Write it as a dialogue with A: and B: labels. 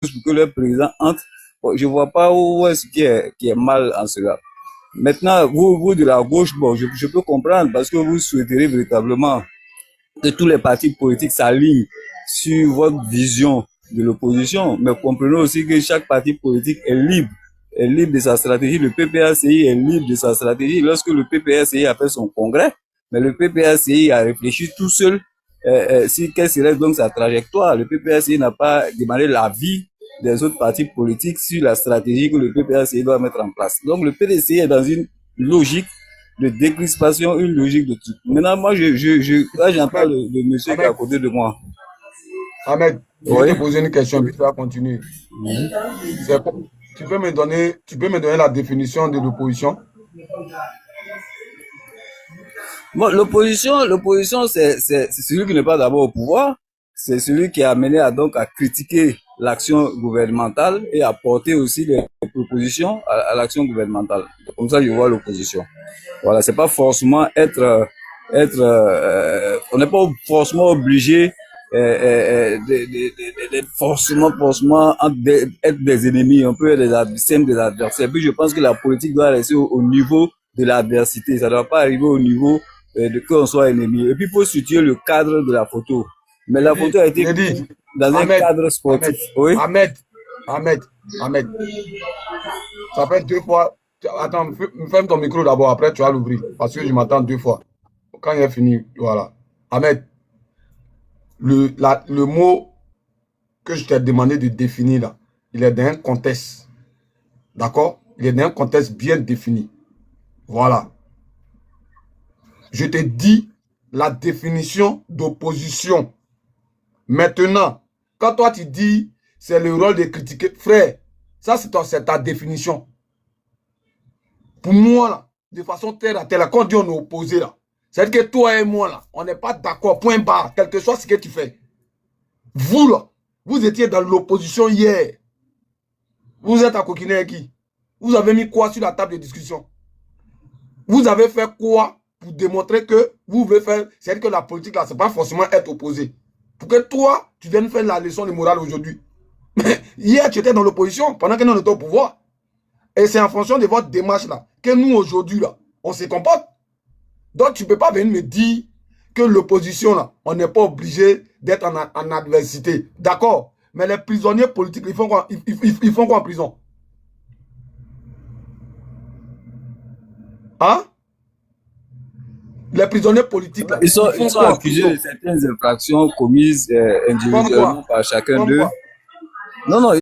A: pour que leur président entre. Bon, je vois pas où est-ce qui est mal en cela. Maintenant, vous de la gauche, bon, je peux comprendre parce que vous souhaiterez véritablement que tous les partis politiques s'alignent sur votre vision de l'opposition, mais comprenez aussi que chaque parti politique est libre de sa stratégie. Le PPACI est libre de sa stratégie. Lorsque le PPACI a fait son congrès, mais le PPACI a réfléchi tout seul si quelle serait donc sa trajectoire. Le PPACI n'a pas demandé l'avis des autres partis politiques sur la stratégie que le PPACI doit mettre en place. Donc le PDCI est dans une logique de décrispation, une logique de truc. Maintenant, moi, là, j'entends le monsieur qui est à côté de moi.
B: Ahmed, je
A: Oui.
B: vais te poser une question, puis tu vas continuer. Tu peux me donner la définition de l'opposition?
A: Bon, l'opposition, c'est celui qui n'est pas d'abord au pouvoir. C'est celui qui est amené à critiquer l'action gouvernementale et à porter aussi des propositions à l'action gouvernementale. Comme ça, je vois l'opposition. Voilà, c'est pas forcément on n'est pas forcément obligé d'être forcément être des ennemis, un peu des adversaires. Puis je pense que la politique doit rester au niveau de l'adversité. Ça ne doit pas arriver au niveau de qu'on soit ennemi. Et puis il faut situer le cadre de la photo. Mais la photo a été prise dans un cadre sportif. Oui.
B: Ahmed, ça fait 2 fois. Attends, ferme ton micro d'abord, après tu vas l'ouvrir. Parce que je m'attends 2 fois. Quand il est fini, voilà. Ahmed, le mot que je t'ai demandé de définir là, il est dans un contexte. D'accord? Il est dans un contexte bien défini. Voilà. Je te dis la définition d'opposition. Maintenant, quand toi tu dis c'est le rôle de critiquer, frère, ça c'est ta définition. Pour moi, là, de façon terre à terre, quand on dit on est opposé, là, c'est-à-dire que toi et moi, là, on n'est pas d'accord, point barre, quel que soit ce que tu fais. Vous, là, vous étiez dans l'opposition hier. Vous êtes à coquiner avec qui? Vous avez mis quoi sur la table de discussion? Vous avez fait quoi pour démontrer que vous voulez faire, c'est-à-dire que la politique, là, c'est pas forcément être opposé. Pour que toi, tu viennes faire la leçon de morale aujourd'hui. Hier, tu étais dans l'opposition pendant que nous étions au pouvoir. Et c'est en fonction de votre démarche là que nous aujourd'hui là, on se comporte. Donc tu ne peux pas venir me dire que l'opposition là, on n'est pas obligé d'être en adversité. D'accord. Mais les prisonniers politiques, ils font quoi, ils font quoi en prison? Hein? Les prisonniers politiques là,
A: Ils sont accusés de certaines infractions commises individuellement par chacun d'eux. Non, non.